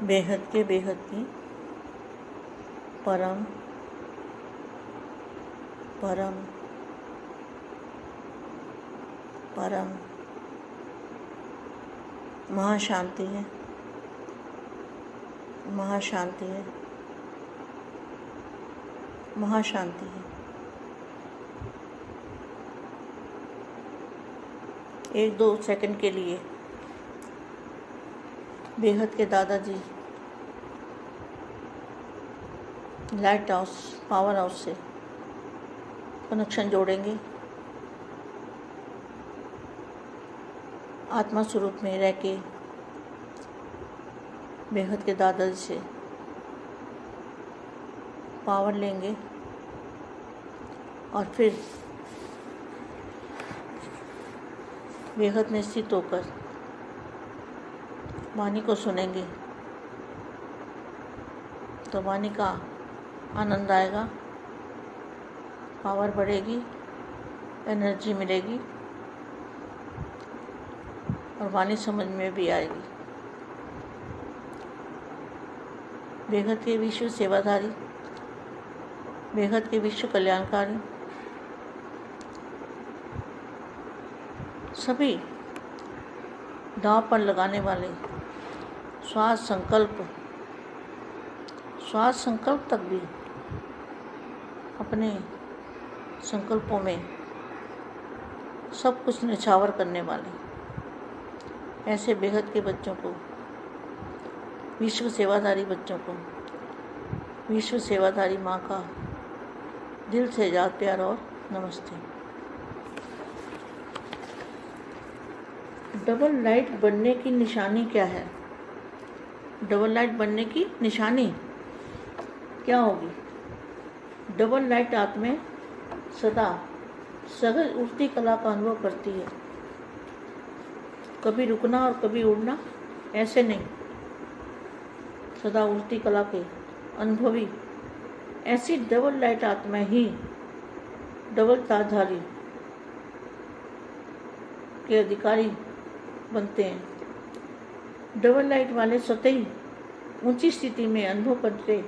बेहद के बेहद की परम परम परम महाशांति है, महाशांति है, महाशांति है। एक दो सेकंड के लिए बेहद के दादाजी लाइट हाउस पावर हाउस से कनेक्शन जोड़ेंगे। आत्मा स्वरूप में रह के बेहद के दादाजी से पावर लेंगे और फिर बेहद में स्थित होकर वाणी को सुनेंगे तो वाणी का आनंद आएगा, पावर बढ़ेगी, एनर्जी मिलेगी और वाणी समझ में भी आएगी। बेहद के विश्व सेवाधारी, बेहद के विश्व कल्याणकारी सभी दांव पर लगाने वाले श्वास संकल्प तक भी अपने संकल्पों में सब कुछ निछावर करने वाले ऐसे बेहद के बच्चों को, विश्व सेवाधारी बच्चों को, विश्व सेवाधारी माँ का दिल से याद प्यार और नमस्ते। डबल लाइट बनने की निशानी क्या है? डबल लाइट बनने की निशानी क्या होगी? डबल लाइट आत्मा सदा सहज उड़ती कला का अनुभव करती है। कभी रुकना और कभी उड़ना ऐसे नहीं, सदा उड़ती कला के अनुभवी ऐसी डबल लाइट आत्मा ही डबल ताजधारी के अधिकारी बनते हैं। डबल लाइट वाले स्वतः ही ऊंची स्थिति में अनुभव करते।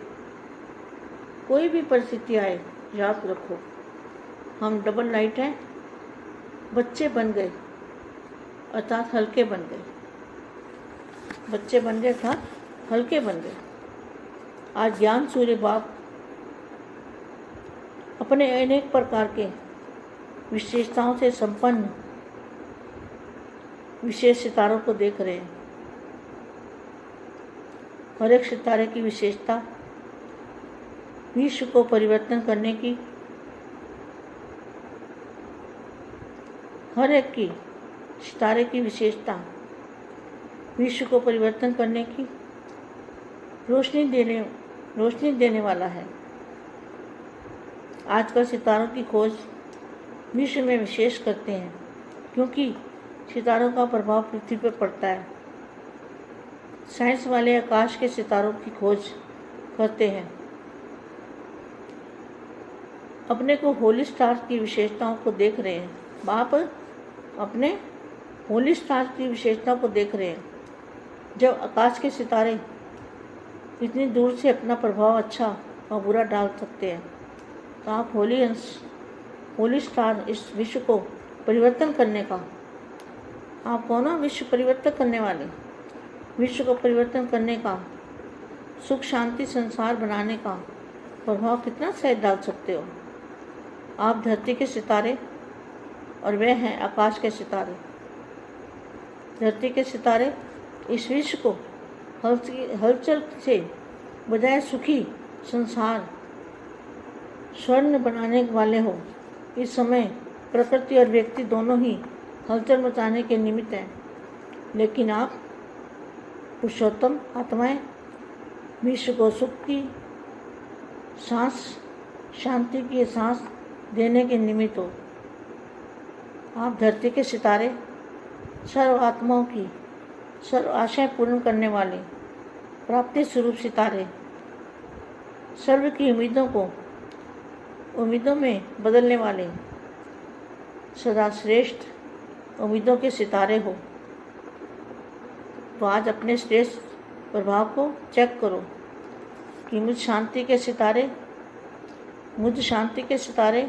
कोई भी परिस्थिति आए, याद रखो हम डबल लाइट हैं, बच्चे बन गए अर्थात हल्के बन गए, बच्चे बन गए अर्थात हल्के बन गए। आज ज्ञान सूर्य बाप अपने अनेक प्रकार के विशेषताओं से संपन्न विशेष सितारों को देख रहे हैं। हर एक सितारे की विशेषता विश्व को परिवर्तन करने की, हर एक की सितारे की विशेषता विश्व को परिवर्तन करने की, रोशनी देने वाला है। आजकल सितारों की खोज विश्व में विशेष करते हैं क्योंकि सितारों का प्रभाव पृथ्वी पर पड़ता है। साइंस वाले आकाश के सितारों की खोज करते हैं। अपने को होली स्टार की विशेषताओं को देख रहे हैं। आप अपने होली स्टार की विशेषताओं को देख रहे हैं। जब आकाश के सितारे इतनी दूर से अपना प्रभाव अच्छा और बुरा डाल सकते हैं तो आप होली स्टार इस विश्व को परिवर्तन करने का, आप कौन हो? विश्व परिवर्तन करने वाले, विश्व को परिवर्तन करने का, सुख शांति संसार बनाने का प्रभाव कितना सहज डाल सकते हो? आप धरती के सितारे और वे हैं आकाश के सितारे। धरती के सितारे इस विश्व को हलचल से बजाय सुखी संसार स्वर्ण बनाने वाले हो। इस समय प्रकृति और व्यक्ति दोनों ही हलचल मचाने के निमित्त हैं, लेकिन आप पुरुषोत्तम आत्माएं विश्व को सुख की सांस, शांति की सांस देने के निमित्त हो। आप धरती के सितारे, सर्व आत्माओं की सर्व आशाएं पूर्ण करने वाले प्राप्ति स्वरूप सितारे, सर्व की उम्मीदों में बदलने वाले सदा श्रेष्ठ उम्मीदों के सितारे हो। तो आज अपने श्रेष्ठ प्रभाव को चेक करो कि मुझ शांति के सितारे,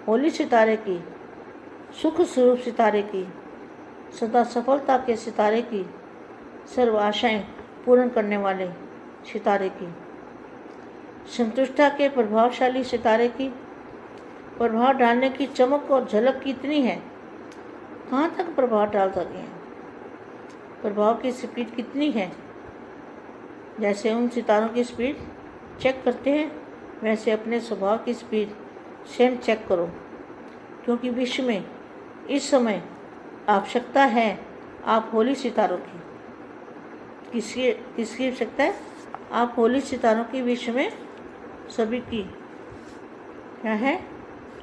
होली सितारे की, सुख स्वरूप सितारे की, सदा सफलता के सितारे की, सर्व आशाएं पूर्ण करने वाले सितारे की, संतुष्टता के प्रभावशाली सितारे की, प्रभाव डालने की चमक और झलक कितनी है, कहाँ तक प्रभाव डाल सके हैं, प्रभाव की स्पीड कितनी है। जैसे उन सितारों की स्पीड चेक करते हैं, वैसे अपने स्वभाव की स्पीड स्वयं चेक करो, क्योंकि विश्व में इस समय आवश्यकता है आप होली सितारों की। किसकी आवश्यकता है? आप होली सितारों की विश्व में सभी की क्या है?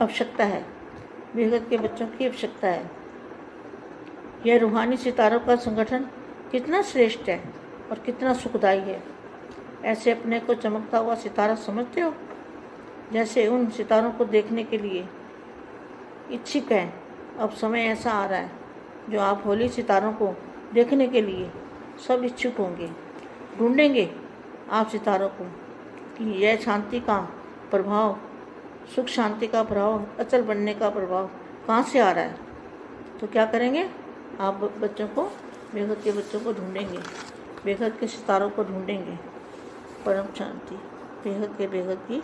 आवश्यकता है। बेहद के बच्चों की आवश्यकता है। यह रूहानी सितारों का संगठन कितना श्रेष्ठ है और कितना सुखदायी है। ऐसे अपने को चमकता हुआ सितारा समझते हो? जैसे उन सितारों को देखने के लिए इच्छुक हैं। अब समय ऐसा आ रहा है जो आप होली सितारों को देखने के लिए सब इच्छुक होंगे, ढूंढेंगे आप सितारों को कि यह शांति का प्रभाव, सुख शांति का प्रभाव, अचल बनने का प्रभाव कहाँ से आ रहा है। तो क्या करेंगे? आप बच्चों को, बेहद के बच्चों को ढूंढेंगे, बेहद के सितारों को ढूंढेंगे। परम शांति, बेहद की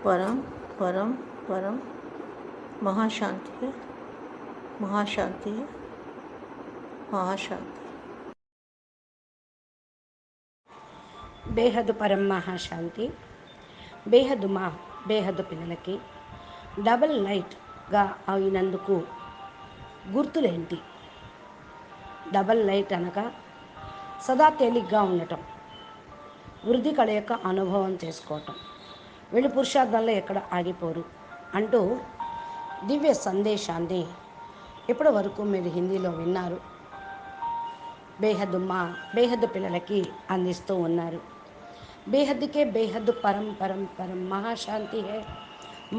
परम परम परम महाशांति है, महाशांति है, महाशांति। బేహద్దు పరం మహాశాంతి. బేహద్దు మా బేహద్దు పిల్లలకి డబల్ లైట్గా అయినందుకు గుర్తులేంటి? డబల్ లైట్ అనగా సదా తేలిగ్గా ఉండటం, వృద్ధి కళ యొక్క అనుభవం చేసుకోవటం, వీళ్ళు పురుషార్థంలో ఎక్కడ ఆగిపోరు అంటూ దివ్య సందేశాన్ని ఇప్పటి వరకు మీరు హిందీలో విన్నారు. బేహద్దు పిల్లలకి అందిస్తూ ఉన్నారు. బేహద్దుకే బేహద్దు పరం పరం పరం మహాశాంతి హే,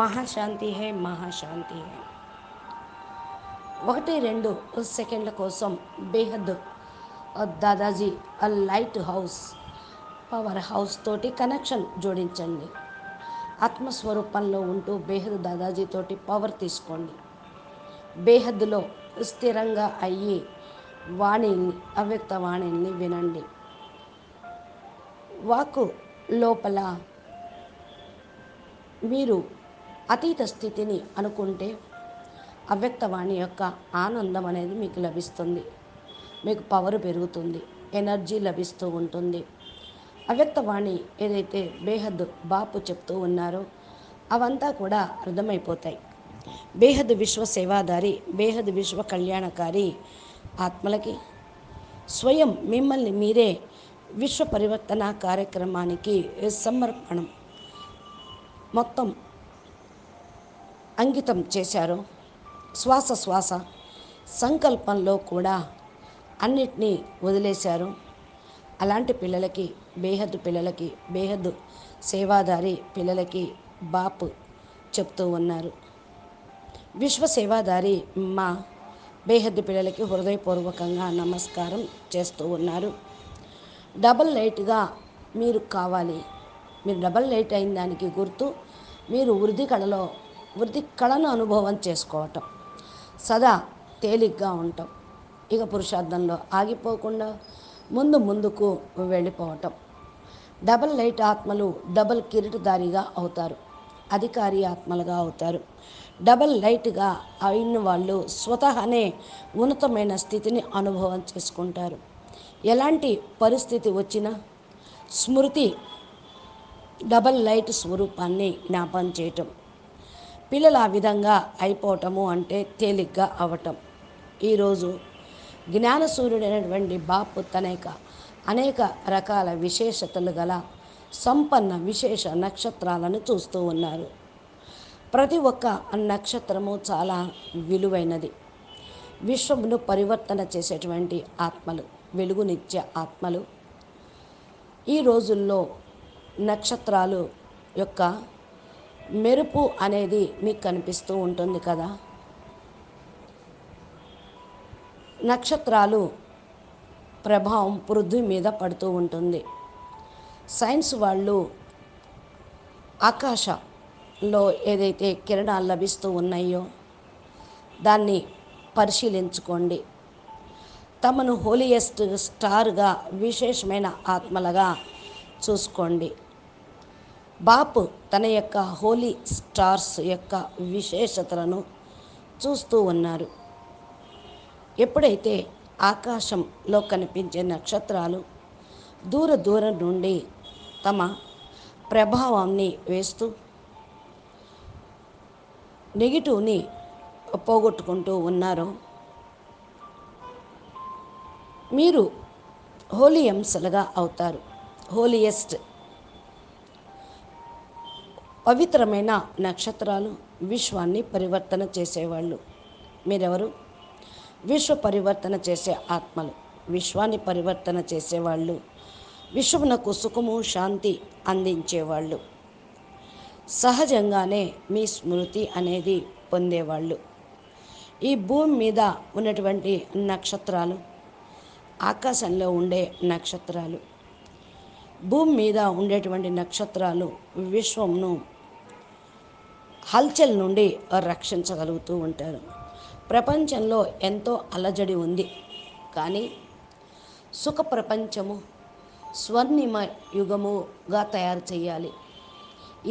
మహాశాంతి హే, మహాశాంతి హే. 1-2 సెకండ్ల కోసం బేహద్దు Dadaji light house, power house తోటి కనెక్షన్ జోడించండి. ఆత్మస్వరూపంలో ఉంటూ బేహద్దు దాదాజీ తోటి పవర్ తీసుకోండి. బేహద్దులో స్థిరంగా అయ్యి వాణిని, అవ్యక్త వాణిని వినండి. వాక్కు లోపల మీరు అతీత స్థితిని అనుకుంటే అవ్యక్తవాణి యొక్క ఆనందం అనేది మీకు లభిస్తుంది. మీకు పవర్ పెరుగుతుంది, ఎనర్జీ లభిస్తూ ఉంటుంది. అవ్యక్తవాణి ఏదైతే బేహద్దు బాపు చెప్తూ ఉన్నారో అవంతా కూడా అర్థమైపోతాయి. బేహద్దు విశ్వ సేవాదారి, బేహద్దు విశ్వ కళ్యాణకారి ఆత్మలకి స్వయం మిమ్మల్ని మీరే విశ్వ పరివర్తన కార్యక్రమానికి సమర్పణం మొత్తం అంకితం చేశారు. శ్వాస సంకల్పంలో కూడా అన్నిటినీ వదిలేశారు. అలాంటి పిల్లలకి, బేహద్దు సేవాదారి పిల్లలకి బాపు చెప్తూ ఉన్నారు. విశ్వ సేవాదారి మా బేహద్దు పిల్లలకి హృదయపూర్వకంగా నమస్కారం చేస్తూ ఉన్నారు. డబల్ లైట్గా మీరు కావాలి. మీరు డబల్ లైట్ అయిన దానికి గుర్తు మీరు వృద్ధి కళను అనుభవం చేసుకోవటం, సదా తేలిగ్గా ఉండటం, ఇక పురుషార్థంలో ఆగిపోకుండా ముందుకు వెళ్ళిపోవటం. డబల్ లైట్ ఆత్మలు డబల్ కిరీటధారిగా అవుతారు, అధికారి ఆత్మలుగా అవుతారు. డబల్ లైట్గా అయిన వాళ్ళు స్వతహానే ఉన్నతమైన స్థితిని అనుభవం చేసుకుంటారు. ఎలాంటి పరిస్థితి వచ్చినా స్మృతి డబల్ లైట్ స్వరూపాన్ని జ్ఞాపం చేయటం. పిల్లలు ఆ విధంగా అయిపోవటము అంటే తేలిగ్గా అవ్వటం. ఈరోజు జ్ఞానసూర్యుడైనటువంటి బాపు అనేక రకాల విశేషతలు గల సంపన్న విశేష నక్షత్రాలను చూస్తూ ఉన్నారు. ప్రతి ఒక్క నక్షత్రము చాలా విలువైనది. విశ్వమును పరివర్తన చేసేటువంటి ఆత్మలు, వెలుగునిచ్చే ఆత్మలు. ఈ రోజుల్లో నక్షత్రాలు యొక్క మెరుపు అనేది మీకు కనిపిస్తూ ఉంటుంది కదా. నక్షత్రాలు ప్రభావం పృథ్వీ మీద పడుతూ ఉంటుంది. సైన్స్ వాళ్ళు ఆకాశంలో ఏదైతే కిరణాలు లభిస్తూ ఉన్నాయో దాన్ని పరిశీలించుకోండి. తమను హోలియెస్ట్ స్టార్గా, విశేషమైన ఆత్మలుగా చూసుకోండి. బాపు తన యొక్క హోలీ స్టార్స్ యొక్క విశేషతలను చూస్తూ ఉన్నారు. ఎప్పుడైతే ఆకాశంలో కనిపించే నక్షత్రాలు దూర దూరం నుండి తమ ప్రభావాన్ని వేస్తూ నెగిటివ్ని పోగొట్టుకుంటూ ఉన్నారో, మీరు హోలీ అంశలుగా అవుతారు. హోలియెస్ట్ పవిత్రమైన నక్షత్రాలు విశ్వాన్ని పరివర్తన చేసేవాళ్ళు. మీరెవరు? విశ్వ పరివర్తన చేసే ఆత్మలు, విశ్వాన్ని పరివర్తన చేసేవాళ్ళు, విశ్వమునకు సుఖము శాంతి అందించేవాళ్ళు, సహజంగానే మీ స్మృతి అనేది పొందేవాళ్ళు. ఈ భూమి మీద ఉన్నటువంటి నక్షత్రాలు, ఆకాశంలో ఉండే నక్షత్రాలు, భూమి మీద ఉండేటువంటి నక్షత్రాలు విశ్వంను హల్చల్ నుండి రక్షించగలుగుతూ ఉంటారు. ప్రపంచంలో ఎంతో అలజడి ఉంది, కానీ సుఖ ప్రపంచము స్వర్ణిమ యుగముగా తయారు చేయాలి.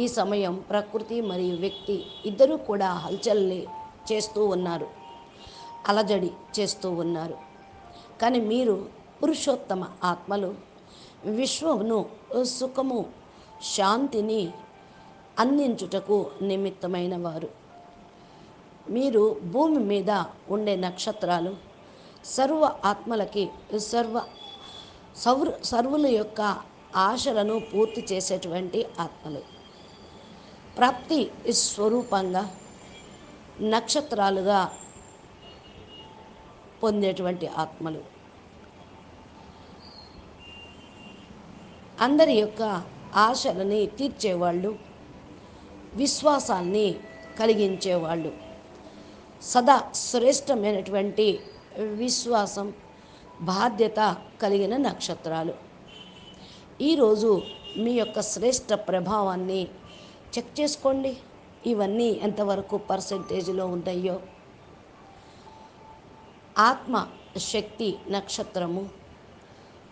ఈ సమయం ప్రకృతి మరియు వ్యక్తి ఇద్దరూ కూడా హల్చల్ని చేస్తూ ఉన్నారు, అలజడి చేస్తూ ఉన్నారు. కానీ మీరు పురుషోత్తమ ఆత్మలు విశ్వమును సుఖము శాంతిని అందించుటకు నిమిత్తమైన వారు. మీరు భూమి మీద ఉండే నక్షత్రాలు సర్వ ఆత్మలకి సర్వుల యొక్క ఆశలను పూర్తి చేసేటువంటి ఆత్మలు. ప్రాప్తి స్వరూపంగా నక్షత్రాలుగా పొందేటువంటి ఆత్మలు. అందరి యొక్క ఆశలని తీర్చేవాళ్ళు, విశ్వాసాన్ని కలిగించేవాళ్ళు, సదా శ్రేష్టమైనటువంటి విశ్వాసం బాధ్యత కలిగిన నక్షత్రాలు. ఈరోజు మీ యొక్క శ్రేష్ట ప్రభావాన్ని చెక్ చేసుకోండి. ఇవన్నీ ఎంతవరకు పర్సెంటేజ్లో ఉన్నాయో. ఆత్మ శక్తి నక్షత్రము,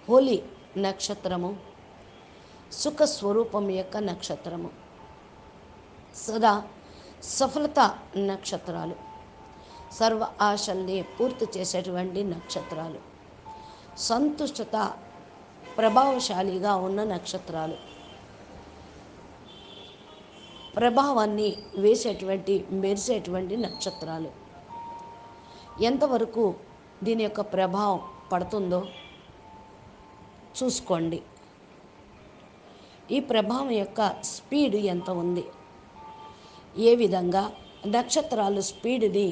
హోలీ నక్షత్రము, సుఖ స్వరూపం యొక్క నక్షత్రము, సదా సఫలత నక్షత్రాలు, సర్వ ఆశల్ని పూర్తి చేసేటువంటి నక్షత్రాలు, సంతుష్టత ప్రభావశాలిగా ఉన్న నక్షత్రాలు, ప్రభావాన్ని వేసేటువంటి మెరిసేటువంటి నక్షత్రాలు. ఎంతవరకు దీని యొక్క ప్రభావం పడుతుందో చూసుకోండి. ఈ ప్రభావం యొక్క స్పీడ్ ఎంత ఉంది, ఏ విధంగా నక్షత్రాలు స్పీడ్ని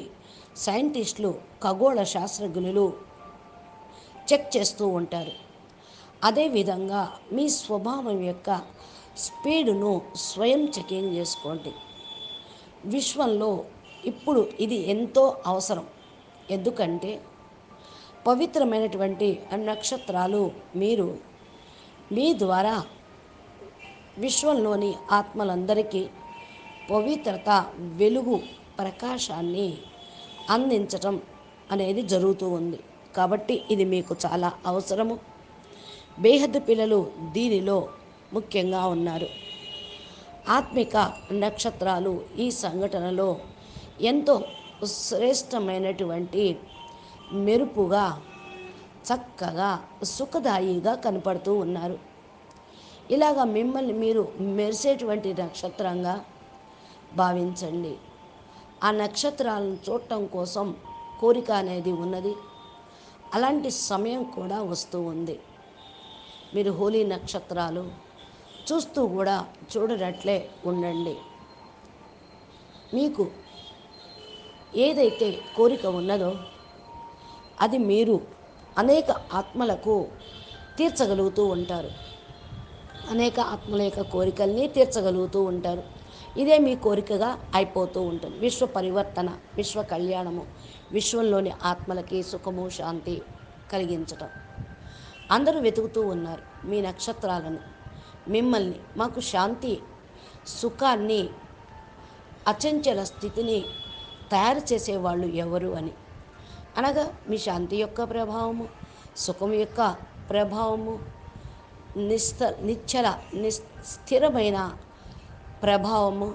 సైంటిస్టులు, ఖగోళ శాస్త్రజ్ఞులు చెక్ చేస్తూ ఉంటారు. అదేవిధంగా మీ స్వభావం యొక్క స్పీడును స్వయం చెకింగ్ చేసుకోండి. విశ్వంలో ఇప్పుడు ఇది ఎంతో అవసరం. ఎందుకంటే పవిత్రమైనటువంటి నక్షత్రాలు మీరు మీ ద్వారా విశ్వంలోని ఆత్మలందరికీ పవిత్రత, వెలుగు, ప్రకాశాన్ని అందించటం అనేది జరుగుతూ ఉంది. కాబట్టి ఇది మీకు చాలా అవసరము. బేహద్ పిల్లలు దీనిలో ముఖ్యంగా ఉన్నారు. ఆత్మిక నక్షత్రాలు ఈ సంఘటనలో ఎంతో శ్రేష్టమైనటువంటి మెరుపుగా, చక్కగా, సుఖదాయిగా కనపడుతూ ఉన్నారు. ఇలాగా మిమ్మల్ని మీరు మెరిసేటువంటి నక్షత్రంగా భావించండి. ఆ నక్షత్రాలను చూడటం కోసం కోరిక అనేది ఉన్నది. అలాంటి సమయం కూడా వస్తూ ఉంది. మీరు హోలీ నక్షత్రాలు చూస్తూ కూడా చూడనట్లే ఉండండి. మీకు ఏదైతే కోరిక ఉన్నదో అది మీరు అనేక ఆత్మలకు తీర్చగలుగుతూ ఉంటారు. అనేక ఆత్మల యొక్క కోరికల్ని తీర్చగలుగుతూ ఉంటారు. ఇదే మీ కోరికగా అయిపోతూ ఉంటుంది. విశ్వ పరివర్తన, విశ్వ కళ్యాణము, విశ్వంలోని ఆత్మలకి సుఖము శాంతి కలిగించటం. అందరూ వెతుకుతూ ఉన్నారు మీ నక్షత్రాలను, మిమ్మల్ని. మాకు శాంతి, సుఖాన్ని, అచంచల స్థితిని తయారు చేసేవాళ్ళు ఎవరు అని. అనగా మీ శాంతి యొక్క ప్రభావము, సుఖం యొక్క ప్రభావము, నిశ్చల స్థిరమైన ప్రభావము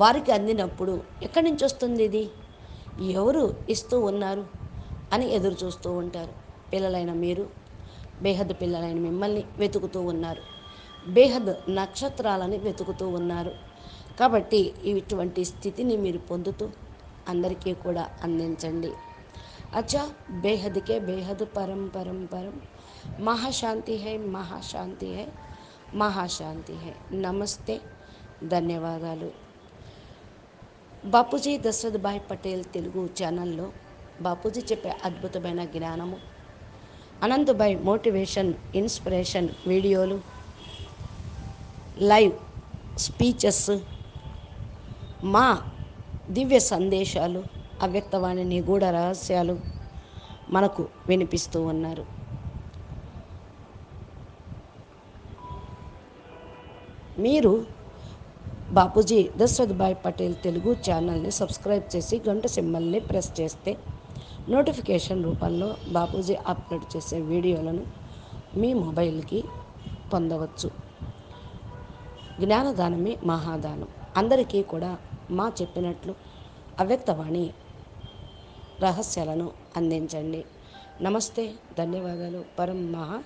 వారికి అందినప్పుడు ఎక్కడి నుంచి వస్తుంది ఇది, ఎవరు ఇస్తూ ఉన్నారు అని ఎదురు చూస్తూ ఉంటారు. పిల్లలైన మీరు, బేహద్ పిల్లలైన మిమ్మల్ని వెతుకుతూ ఉన్నారు, బేహద్ నక్షత్రాలని వెతుకుతూ ఉన్నారు. కాబట్టి ఇటువంటి స్థితిని మీరు పొందుతూ అందరికీ కూడా అందించండి. अच्छा बेहद के बेहद परम परम परम महाशांति है, महाशांति है, महाशांति है. నమస్తే, ధన్యవాదాలు. బాపూజీ దశరథ్ భాయ్ పటేల్ తెలుగు ఛానల్లో బాపూజీ చెప్పే అద్భుతమైన జ్ఞానము, అనంతభాయ్ మోటివేషన్ ఇన్స్పిరేషన్ వీడియోలు, లైవ్ స్పీచెస్, మా దివ్య సందేశాలు, అవ్యక్తవాణి నిగూఢ రహస్యాలు మనకు వినిపిస్తూ ఉన్నారు. మీరు బాపూజీ దశరథ్ భాయ్ పటేల్ తెలుగు ఛానల్ని సబ్స్క్రైబ్ చేసి గంట సింబల్ని ప్రెస్ చేస్తే నోటిఫికేషన్ రూపంలో బాపూజీ అప్లోడ్ చేసే వీడియోలను మీ మొబైల్కి పొందవచ్చు. జ్ఞానదానమే మహాదానం. అందరికీ కూడా మా చెప్పినట్లు అవ్యక్తవాణి రహస్యాలను అందించండి. నమస్తే, ధన్యవాదాలు. పరం మహా